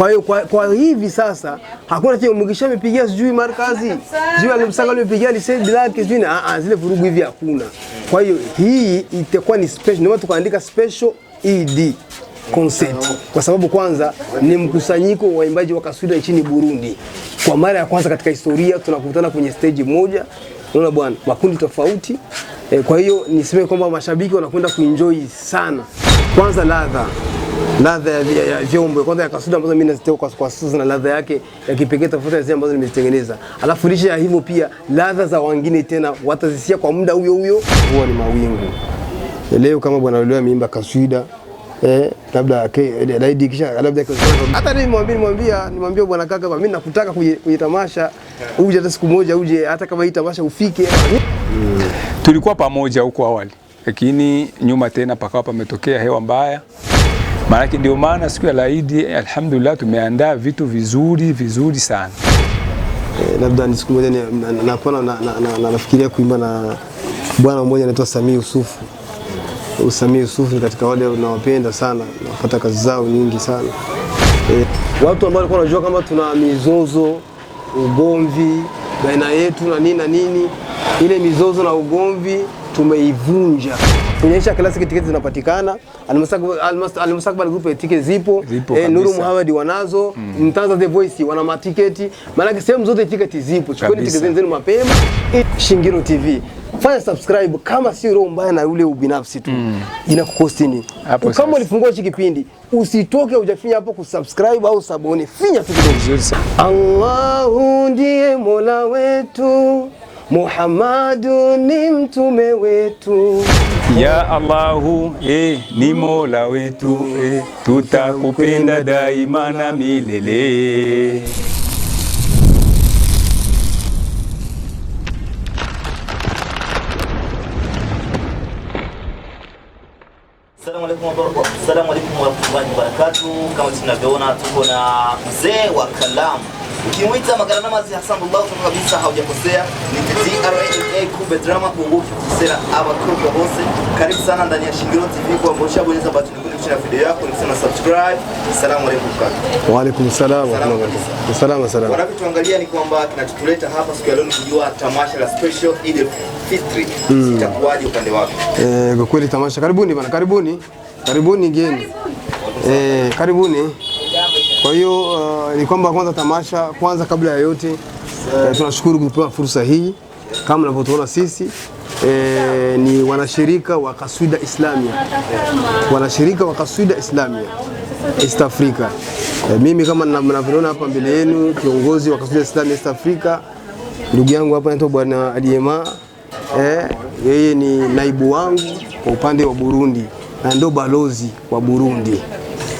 Kwa hiyo kwa hivi sasa hakuna tena mkishamepigia sijui markazi, sijui alimsanga amepigia lise black sijui zile vurugu hivi hakuna. Kwa hiyo hii itakuwa ni special, ndio tukaandika special ED concert kwa sababu kwanza ni mkusanyiko wa waimbaji wa kaswida nchini Burundi. Kwa mara ya kwanza katika historia tunakutana kwenye stage moja. Unaona bwana, makundi tofauti. Kwa hiyo niseme kwamba mashabiki wanakwenda kuenjoy sana. Kwanza ladha ya vyombo kwanza ya kaswida ambazo mimi nazitoa kwa sasa na ladha yake ya kipekee tofauti na zile ambazo nimezitengeneza. Alafu lisha ya hivyo pia ladha za wengine tena watazisia kwa muda huo huo ni mawingu. Leo kama bwana leo ameimba kaswida labda laidi kisha labda hata nimwambia bwana kaka mimi nakutaka kwenye tamasha uje hata siku moja uje hata kama hii tamasha ufike. Tulikuwa pamoja huko awali lakini nyuma tena pakawa pametokea hewa mbaya. Maana ndio maana siku ya Eid alhamdulillah tumeandaa vitu vizuri sana. Labda ni siku moja nafikiria kuimba na bwana mmoja anaitwa Samii Yusufu. Samii Yusufu katika wale unaowapenda sana, napata kazi zao nyingi sana. Watu ambao walikuwa wanajua kama tuna mizozo, ugomvi baina yetu na nini, ile mizozo na ugomvi tumeivunja. Kuonyesha klasi tiketi zinapatikana, Al-Mustaqbal group tiketi zipo, Nuru Muhammad wanazo, Mtanza The Voice wana matiketi, maana sehemu zote tiketi zipo. Chukua tiketi zenu mapema. Shingiro TV. Fanya subscribe kama si roho mbaya na ule ubinafsi tu. Inakukosti nini? Kama ulifungua hiki kipindi, usitoke hujafinya hapo kusubscribe au sabone. Finya tu kidogo. Allahu ndiye Mola wetu. Muhammadu ni mtume wetu. Ya Allahu ni Mola wetu, tutakupenda daima na milele. Assalamu alaikum warahmatullahi wabarakatuh. Kama tunavyoona tuko na mzee wa kalamu. Ukimuita Magaranamazi Hassanullah kabisa haujakosea. Ni TRA Kube Drama kunguki kusera abakuruka bose. Karibu sana ndani ya Shingiro TV kwa mbosha bonyeza button nyekundu chini ya video yako na subscribe. Assalamu alaikum kaka. Wa alaikum salaam wa rahmatullahi. Salaam. Wanapotuangalia ni kwamba kinachotuleta hapa siku ya leo ni kujua tamasha la special Eid Fitri. Itakuwaje upande wako? Kwa kweli tamasha karibuni bana, karibuni geni. Karibuni. Kwa hiyo ni kwamba kwanza tamasha kwanza kabla ya yote tunashukuru kupewa fursa hii. Kama mnavyotuona sisi ni wanashirika wa kaswida Islamia. Wanashirika wa kaswida Islamia East Africa. Mimi kama mnavyoona hapa mbele yenu kiongozi wa kaswida Islamia East Africa, ndugu yangu hapa anaitwa bwana Adiema. Yeye ni naibu wangu kwa upande wa Burundi na ndio balozi wa Burundi.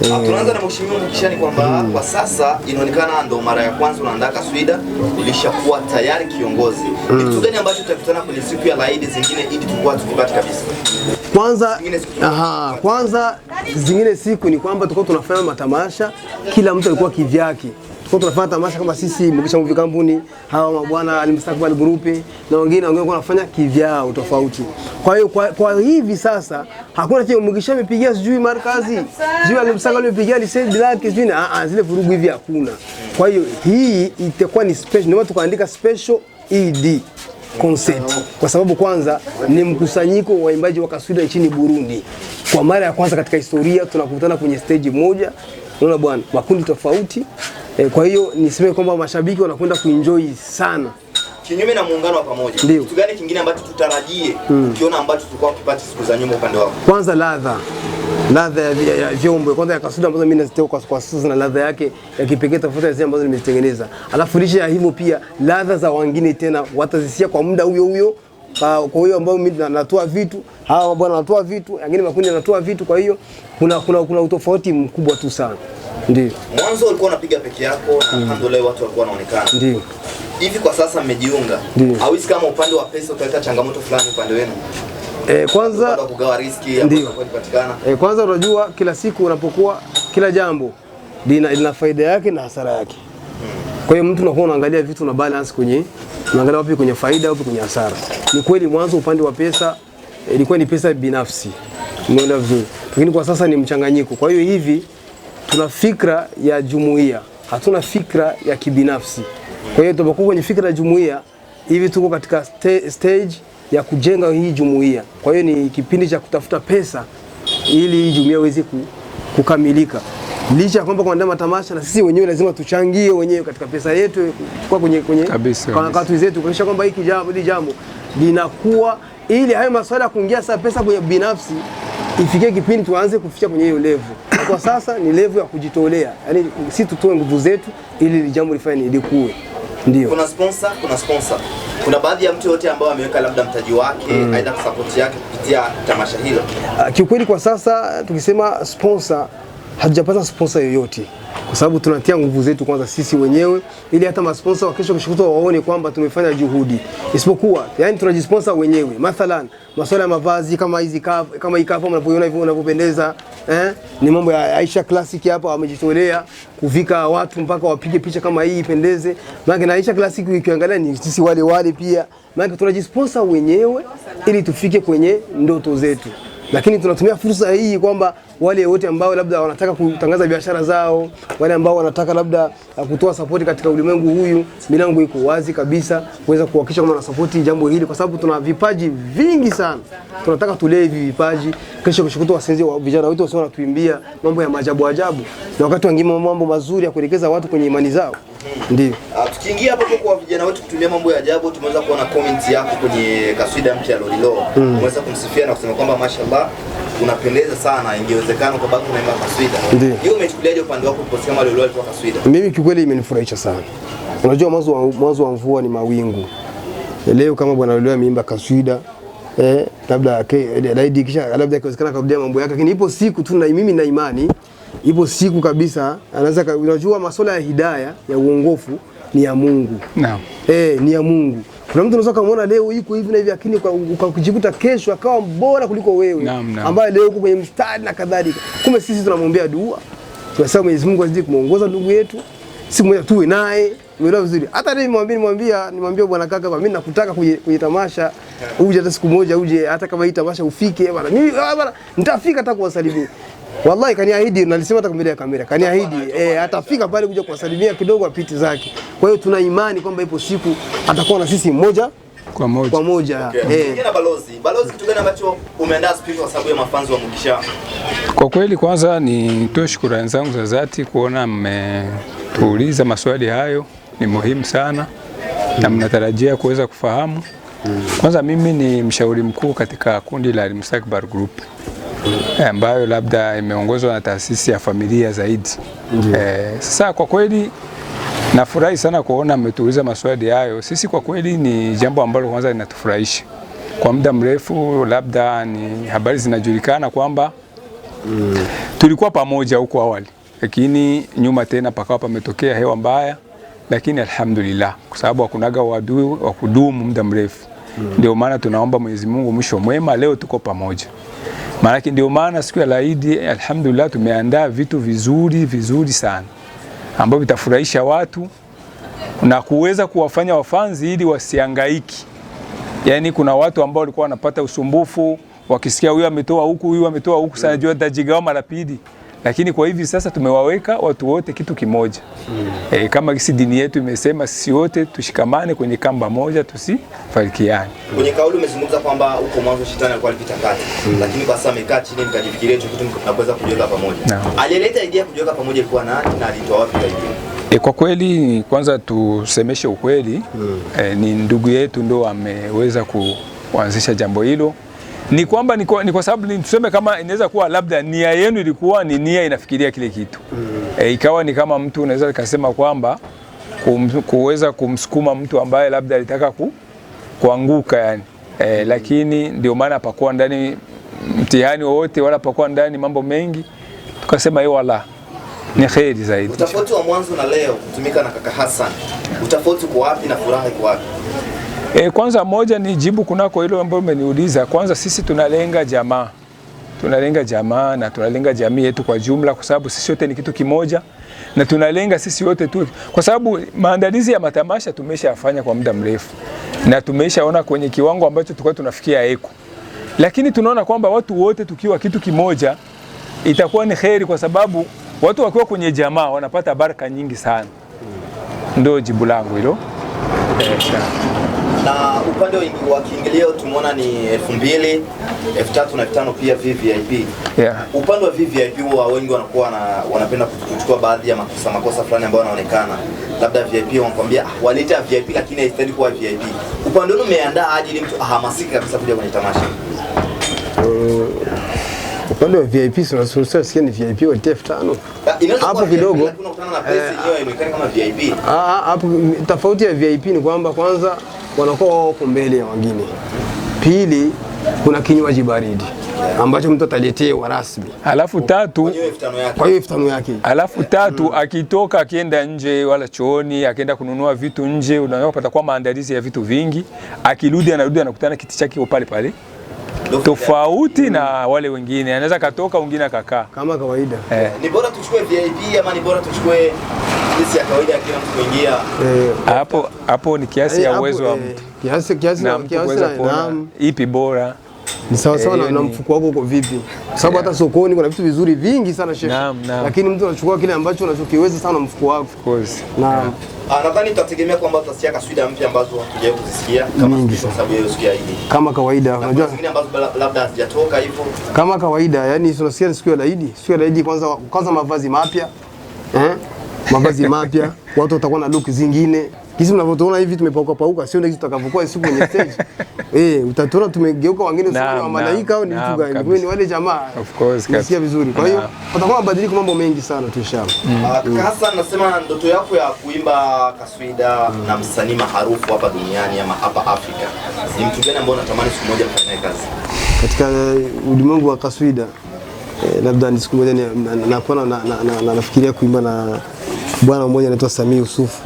Tunaanza na mheshimiwa mkishani kwamba kwa sasa inaonekana ndo mara ya kwanza unaandaa kaswida, ulishakuwa tayari kiongozi. Ni kitu gani ambacho tutakutana kwenye siku ya Eid zingine ili tukua tukipata kabisa? Kwanza zingine siku ni kwamba tulikuwa tunafanya matamasha, kila mtu alikuwa kivyake. Tunafanya tamasha kama sisi Mugisha Movie Company, hawa mabwana Al-Mustaqbal group na wengine wanafanya kivyao tofauti. Kwa hiyo kwa hivi sasa hakuna tena Mugisha amepigia sijui markazi, sijui Al-Mustaqbal amepigia lise black sijui zile vurugu hivi hakuna. Kwa hiyo hii itakuwa ni special, ndio tukaandika special ED concert kwa sababu kwanza ni mkusanyiko wa waimbaji wa kaswida nchini Burundi. Kwa mara ya kwanza katika historia tunakutana kwenye stage moja. Unaona bwana, makundi tofauti. Kwa hiyo niseme kwamba mashabiki wanakwenda kuenjoy sana. Kinyume na muungano wa pamoja. Kitu gani kingine ambacho tutarajie ukiona ambacho tulikuwa tukipata siku za nyuma upande wako? Kwanza ladha ya vyombo kwanza ya kaswida ambazo mimi nazitoa kwa sasa na ladha yake ya kipekee tofauti na zile ambazo nimezitengeneza. Alafu lisha ya hivyo pia ladha za wengine tena watazisia kwa muda huo. Kwa hiyo ambao mimi natoa vitu, hawa bwana wanatoa vitu, wengine makundi yanatoa vitu, kwa hiyo kuna utofauti mkubwa tu sana. Ndio. Mwanzo ulikuwa unapiga peke yako na alhamdulillah watu walikuwa wanaonekana. Ndio. Hivi kwa sasa mmejiunga. Hauhisi kama upande wa pesa utaleta changamoto fulani upande wenu? Kwanza kugawa riski ambayo inapatikana. Kwanza unajua kila siku unapokuwa kila jambo lina faida yake na hasara yake. Kwa hiyo mtu unakuwa unaangalia vitu na balance unaangalia wapi kwenye faida wapi kwenye hasara. Ni kweli mwanzo upande wa pesa ilikuwa ni pesa binafsi. Umeona vizuri. Lakini kwa sasa ni mchanganyiko. Kwa hiyo hivi tuna fikra ya jumuiya, hatuna fikra ya kibinafsi. Kwa hiyo tunapokuwa kwenye fikra ya jumuiya, hivi tuko katika stage ya kujenga hii jumuiya. Kwa hiyo ni kipindi cha kutafuta pesa ili hii jumuiya iweze kukamilika. Licha ya kwamba kuandaa matamasha, na sisi wenyewe lazima tuchangie wenyewe katika pesa yetu kwa kwenye katu zetu, kuhakikisha kwamba hili jambo linakuwa, ili hayo masuala ya kuingia sasa pesa kwenye binafsi ifikie kipindi tuanze kufikia kwenye hiyo level. Kwa sasa ni level ya kujitolea, yani sisi tutoe nguvu zetu ili jambo lifanye likue. Ndio. Kuna sponsor. Kuna baadhi ya mtu yote ambao ameweka labda mtaji wake aidha kwa support yake kupitia tamasha hilo. Kiukweli kwa sasa tukisema sponsor, hatujapata sponsor yoyote, kwa sababu tunatia nguvu zetu kwanza sisi wenyewe, ili hata masponsor wa kesho waone kwamba tumefanya juhudi. Isipokuwa yani tunajisponsor wenyewe. Mathalan masuala ya mavazi kama hizi kama hii kava mnapoiona hivyo unavyopendeza, ni mambo ya Aisha Classic hapa, wamejitolea kuvika watu mpaka wapige picha kama hii ipendeze. Maana na Aisha Classic ukiangalia ni sisi wale pia. Maana tunajisponsor wenyewe ili tufike kwenye ndoto zetu. Lakini tunatumia fursa hii kwamba wale wote ambao labda wanataka kutangaza biashara zao, wale ambao wanataka labda kutoa support katika ulimwengu huyu, milango iko wazi kabisa kuweza kuhakikisha kwamba na support jambo hili, kwa sababu tuna vipaji vingi sana. Tunataka tulee hivi vipaji, kesho kushukuru wasenzi wa vijana wetu wasio wanatuimbia mambo ya maajabu ajabu, na wakati wengine mambo mazuri ya kuelekeza watu kwenye imani zao. Ndio. Tukiingia hapo kwa vijana wetu kutumia mambo ya ajabu, tumeweza kuona comment yako kwenye kaswida mpya Lolilo. Umeweza kumsifia na kusema kwamba mashallah unapendeza sana, ingewezekana kwa sababu unaimba kaswida. Hiyo umechukuliaje upande wako kuposikia kama Lolilo alitoa kaswida? Mimi kikweli imenifurahisha sana. Unajua mwanzo wa mvua ni mawingu. Leo kama bwana Lolilo ameimba kaswida, labda laidi kisha labda ikiwezekana karudia mambo yake, lakini ipo siku tu na mimi na imani ipo siku kabisa anaweza. Unajua masuala ya hidayah ya uongofu ni ya Mungu. Naam. Ni ya Mungu. Kuna mtu unaweza kumuona leo yuko hivi na hivi, lakini ukajikuta kesho akawa bora kuliko wewe, ambaye leo uko kwenye mstari na kadhalika. Kumbe sisi tunamwombea dua, tunasema Mwenyezi Mungu azidi kumuongoza ndugu yetu, siku moja tuwe naye. Umeelewa vizuri? Hata nimwambia bwana kaka, mimi nakutaka kwenye tamasha uje hata siku moja, uje hata kama hii tamasha ufike bwana. Mimi bwana nitafika hata kuwasalimia. Wallahi kaniahidi, nalisema hata mbele ya kamera. Kaniahidi atafika pale kuja kuwasalimia kidogo apite zake. Kwa hiyo tuna imani kwamba ipo siku atakuwa na sisi moja kwa moja. Kingine balozi kitu gani ambacho umeandaa speaker kwa sababu ya mafanzi wa Mugisha? Kwa kweli kwanza nitoe shukrani zangu za dhati kuona mmetuuliza maswali hayo, ni muhimu sana na mnatarajia kuweza kufahamu. Kwanza mimi ni mshauri mkuu katika kundi la Al-Mustakbar Group, ambayo labda imeongozwa na taasisi ya familia zaidi. Sasa kwa kweli nafurahi sana kuona mmetuuliza maswali hayo. Sisi kwa kweli ni jambo ambalo kwanza linatufurahisha. Kwa muda mrefu labda ni habari zinajulikana kwamba tulikuwa pamoja huko awali, lakini nyuma tena pakawa pametokea hewa mbaya, lakini alhamdulillah kwa sababu hakunaga uadui wa kudumu muda mrefu. Ndio maana tunaomba Mwenyezi Mungu mwisho mwema, leo tuko pamoja. Maana ndio maana siku ya Eid alhamdulillah tumeandaa vitu vizuri sana ambavyo vitafurahisha watu na kuweza kuwafanya wafanzi ili wasihangaiki. Yaani kuna watu ambao walikuwa wanapata usumbufu wakisikia huyu ametoa huku sana jua dajigawa mara pili. Lakini kwa hivi sasa tumewaweka watu wote kitu kimoja. Kama kisi dini yetu imesema sisi wote tushikamane kwenye kamba moja, tusifarikiane. Kwenye kauli umezungumza kwamba uko mwanzo shetani alikuwa alipita kati, lakini kwa sasa amekaa chini mkajifikiria hicho kitu na kuweza kujiweka pamoja. Alileta idea kujiweka pamoja ilikuwa nani na alitoa wapi idea? Kwa kweli kwanza tusemeshe ukweli, ni ndugu yetu ndo ameweza kuanzisha jambo hilo. Ni kwamba ni kwa sababu tuseme kama inaweza kuwa labda nia yenu ilikuwa ni nia inafikiria kile kitu. Ikawa ni kama mtu unaweza kusema kwamba kuweza kumsukuma mtu ambaye labda alitaka kuanguka yani. Lakini ndio maana hapakuwa ndani mtihani wowote wala hapakuwa ndani mambo mengi. Tukasema hiyo wala ni kheri zaidi. Utafauti wa mwanzo na leo kutumika na kaka Hassan, utafauti kwa wapi na furaha iko wapi? Kwanza moja ni jibu kunako hilo ambalo umeniuliza. Kwanza sisi tunalenga jamaa. Tunalenga jamaa na tunalenga jamii yetu kwa jumla, kwa sababu sisi wote ni kitu kimoja na tunalenga sisi wote tu. Kwa sababu maandalizi ya matamasha tumeshafanya kwa muda mrefu na tumeshaona kwenye kiwango ambacho tulikuwa tunafikia eko. Lakini tunaona kwamba watu wote tukiwa kitu kimoja itakuwa ni kheri, kwa sababu watu wakiwa kwenye jamaa wanapata baraka nyingi sana. Ndio jibu langu hilo. Na upande wa kiingilio tumeona ni 2000, 3000 na 5000 pia VVIP. Upande wa VVIP huwa wengi wanakuwa wanapenda kuchukua baadhi ya makosa fulani ambayo yanaonekana. Labda VIP wanakuambia waleta VIP lakini haistahili kuwa VIP. Upande wenu umeandaa aje ili mtu ahamasike kabisa kuja kwenye tamasha? Upande wa VIP tunasikia ni VIP wa 5000. Hapo kidogo unakutana na pesa yenyewe inaonekana kama VIP. Hapo tofauti ya VIP ni kwamba kwanza wanakuwa wako mbele ya wengine. Pili, kuna kinywaji baridi ambacho mtu ataletewa rasmi. Alafu tatu, kwa hiyo 5000 yake. Alafu tatu, akitoka akienda nje wala chooni, akienda kununua vitu nje, unaweza kupata kwa maandalizi ya vitu vingi. Akirudi anakutana kiti chake kiko pale pale. Tofauti na wale wengine, anaweza katoka wengine akakaa kama kawaida. Ni bora tuchukue VIP ama ni bora tuchukue kisi ya kawaida kila mtu kuingia? Hapo ni kiasi ya uwezo wa mtu. Kiasi na ipi bora? Ni sawa sawa na mfuko wako uko vipi? Sababu hata sokoni kuna vitu vizuri vingi sana shehe. Lakini mtu anachukua kile ambacho unachokiweza sana mfuko wako. Of course. Naam. Nadhani tutategemea kwamba tutasikia kaswida mpya ambazo hatujawahi kuzisikia kama kwa sababu hiyo siku ya Eid. Kama kawaida, unajua zingine ambazo labda hazijatoka hivyo. Kama kawaida, yani tunasikia siku ya Eid. Siku ya Eid kwanza mavazi mapya. Mavazi mapya, watu watakuwa na look zingine. Kisi mnavyotuona hivi tumepauka, sio ndio tutakavyokuwa siku kwenye stage. Utatuona tumegeuka wengine sio wa malaika au ni vitu gani? Ni wale jamaa. Of course. Nasikia vizuri. Kwa hiyo patakuwa mabadiliko mambo mengi sana tu inshallah. Kaka Hassan, nasema ndoto yako ya kuimba kaswida na msanii maarufu hapa duniani ama hapa Afrika, ni mtu gani ambaye unatamani siku moja kufanya kazi? Katika ulimwengu wa kaswida, labda ni siku moja nafikiria kuimba na bwana mmoja anaitwa Samii Yusufu.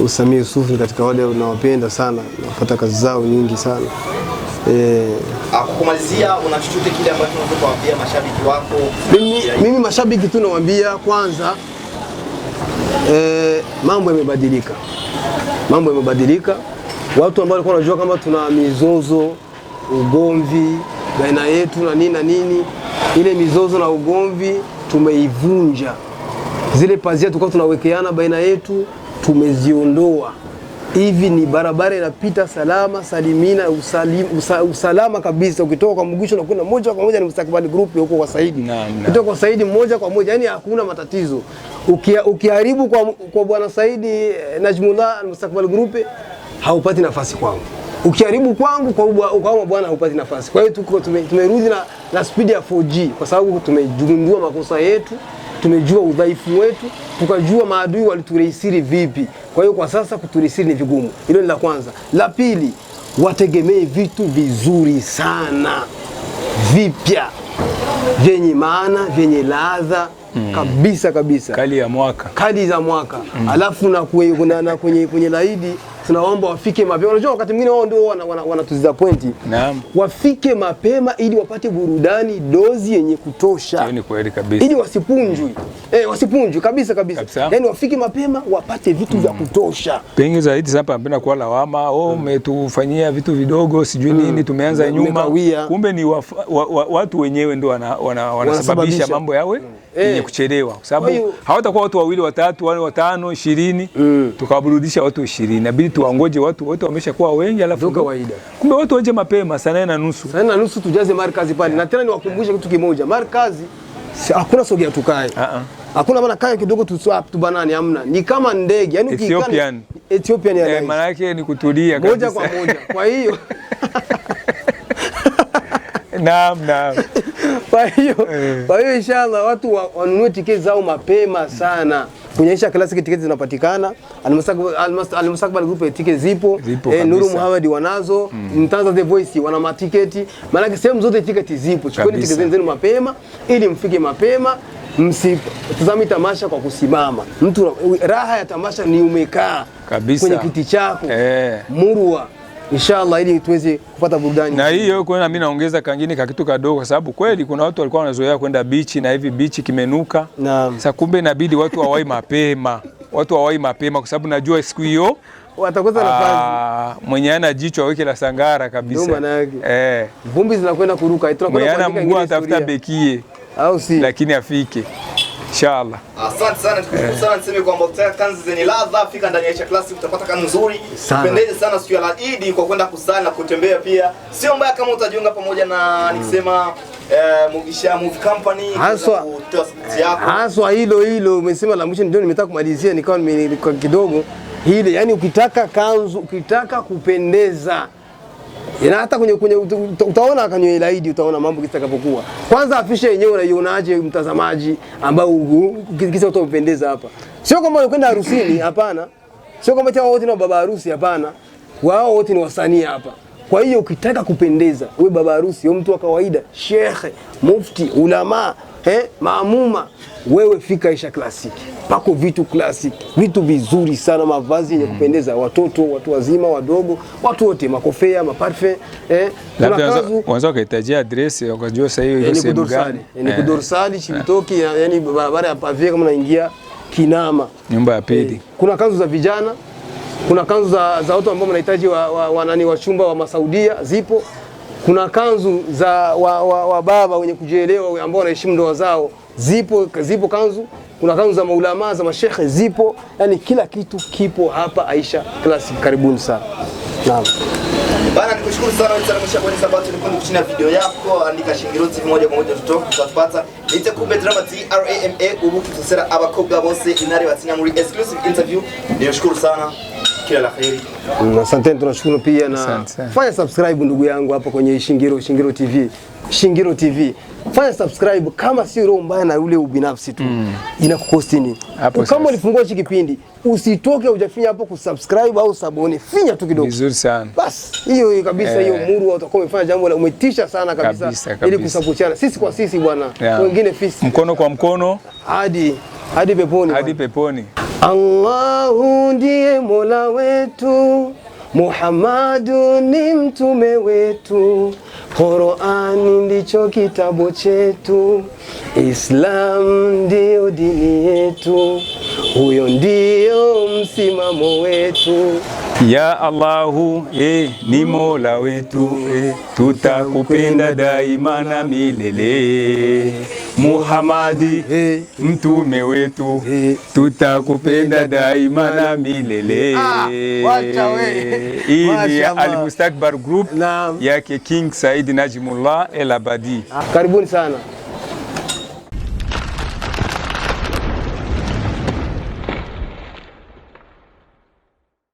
Samii Yusufu ni katika wale unaowapenda sana, napata kazi zao nyingi sana. Kumalizia, una chochote kile ambacho unataka kuambia mashabiki wako? Mimi mashabiki tu nawaambia kwanza, mambo yamebadilika. Mambo yamebadilika. Watu ambao walikuwa wanajua kama tuna mizozo, ugomvi baina yetu na nini, ile mizozo na ugomvi tumeivunja. Zile pazia tulikuwa tunawekeana baina yetu tumeziondoa. Hivi ni barabara inapita salama salimina, usalama kabisa. Ukitoka kwa Mugisho unakwenda moja kwa moja ni Mustakbal Group huko kwa Saidi. Ukitoka kwa Saidi moja kwa moja, yani hakuna matatizo. Ukiharibu kwa bwana Saidi Najmullah Mustakbal Group haupati nafasi kwangu. Ukiharibu kwangu kwa bwana haupati nafasi. Kwa hiyo tumerudi na speed ya 4G kwa sababu tumejugundua makosa yetu. Tumejua udhaifu wetu, tukajua maadui waliturehisiri vipi. Kwa hiyo kwa sasa kuturehisiri ni vigumu. Hilo ni la kwanza. La pili, wategemee vitu vizuri sana, vipya, vyenye maana, vyenye ladha kabisa. Kali za mwaka. Alafu na kwenye laidi tunaomba wafike mapema. Unajua wakati mwingine wao ndio wanatudisappoint. Naam. Wafike mapema ili wapate burudani dozi yenye kutosha. Hiyo ni kweli kabisa. Ili wasipunjwe. Wasipunjwe kabisa. Yaani wafike mapema wapate vitu vya kutosha. Pengi zaidi sasa napenda kuwa lawama, umetufanyia vitu vidogo sijui nini, tumeanza nyuma. Kumbe ni watu wenyewe ndio wanasababisha mambo yawe yenye kuchelewa. Kwa sababu hawatakuwa watu wawili watatu wale watano 20 tukawaburudisha watu 20. Inabidi tuwangoje watu wote wameshakuwa wengi alafu kawaida. Kumbe watu waje mapema saa 9:30. Saa 9:30 tujaze markazi pale. Na tena niwakumbushe kitu kimoja. Markazi hakuna sogea tukae. Hakuna maana kaya kidogo tubanani hamna. Ni kama ndege. Yaani Ethiopian Airlines. Maana yake ni kutulia kabisa. Moja kwa moja. Kwa hiyo Naam. Kwa hiyo inshallah watu wanunue tiketi zao mapema sana. Kunyesha Classic tiketi zinapatikana. Al-Mustakbal Group tiketi zipo. Nuru Muhammad wanazo. Mtanza The Voice wana matiketi. Maana sehemu zote tiketi zipo. Chukueni tiketi zenu mapema ili mfike mapema. Msitazame tamasha kwa kusimama. Raha ya tamasha ni umekaa kwenye kiti chako. Murwa. Inshallah ili tuweze kupata burudani. Na hiyo kwa mimi naongeza kangine ka kitu kadogo kwa sababu kweli kuna watu walikuwa wanazoea kwenda beach na hivi beach kimenuka. Sasa kumbe inabidi watu wawahi mapema. Kwa sababu najua siku hiyo watakosa nafasi. Mwenye ana jicho aweke la sangara kabisa. Vumbi zinakwenda kuruka. Mwenye ana mguu atafuta bekie. Au si? Lakini afike. Inshallah. Asante sana, tukushukuru sana. Niseme kwamba ukitaka kanzu zenye ladha, fika ndani ya Aisha Classic utapata kanzu nzuri. Pendeze sana siku ya Eid kwa kwenda kusali na kutembea pia. Sio mbaya kama utajiunga pamoja na nikisema Mugisha Movie Company kutoa support yako. Haswa hilo umesema la mwisho ndio nimetaka kumalizia nikawa kidogo. Hili yani ukitaka kanzu, ukitaka kupendeza. Ina hata kwenye utaona kwenye Eid utaona mambo kitakapokuwa. Kwanza afisha yenyewe unaionaje mtazamaji ambao kisa utapendeza hapa. Sio kama unakwenda harusini, hapana. Sio kama eti wote ni baba harusi, hapana. Wao wote ni wasanii hapa. Kwa hiyo ukitaka kupendeza, wewe baba harusi, wewe mtu wa kawaida, shekhe, mufti, ulama, maamuma, wewe fika Aisha Classic. Pako vitu classic, vitu vizuri sana, mavazi yenye kupendeza, watoto, watu wazima, wadogo, watu wote, makofia, maparfum, Unaweza kuhitajia address ukajua sasa hiyo sehemu gani? Ni Kudorsali Chibitoki, yani barabara ya Pavia kama unaingia Kinama, nyumba ya pili. Kuna kanzu za vijana, kuna kanzu za watu ambao wanahitaji wachumba wa Masaudia zipo. Kuna kanzu za wa baba wenye kujielewa ambao wanaheshimu ndoa zao zipo kanzu. Kuna kanzu za maulama za mashekhe zipo. Yani kila kitu kipo hapa Aisha Classic. Karibuni sana. Naam. Bana, nikushukuru sana wewe sana mwisho kwa sababu tulikuwa kuchina video yako, andika Shingiro TV moja kwa moja tutapata. Nite Kube Drama TRAMA ubuki tusera abakobwa bose inari batinya muri exclusive interview. Nikushukuru sana. Kila la kheri. Asante, tunashukuru pia na fanya subscribe ndugu yangu hapa kwenye Shingiro TV. Shingiro TV. Fanya subscribe kama si roho mbaya na ule ubinafsi tu. Inakukosti nini? Kama ulifungua hiki kipindi, usitoke hujafinya hapo kusubscribe au sabone. Finya tu kidogo. Vizuri sana. Bas, hiyo kabisa hiyo muru utakuwa umefanya jambo la umetisha sana kabisa. Ili kusapotiana sisi kwa sisi bwana. Wengine fisi. Mkono kwa mkono hadi peponi. Hadi peponi. Allahu ndiye Mola wetu, Muhammadu ni mtume wetu, Qur'ani ndicho kitabu chetu, Islam ndio dini yetu, huyo ndio msimamo wetu. Ya Allahu, ni Mola wetu, tutakupenda daima na milele. Muhammadi, mtume wetu, tutakupenda daima na milele. Hii ni Al Mustakbar Group yake King Said Najimullah El Abadi. Karibuni sana.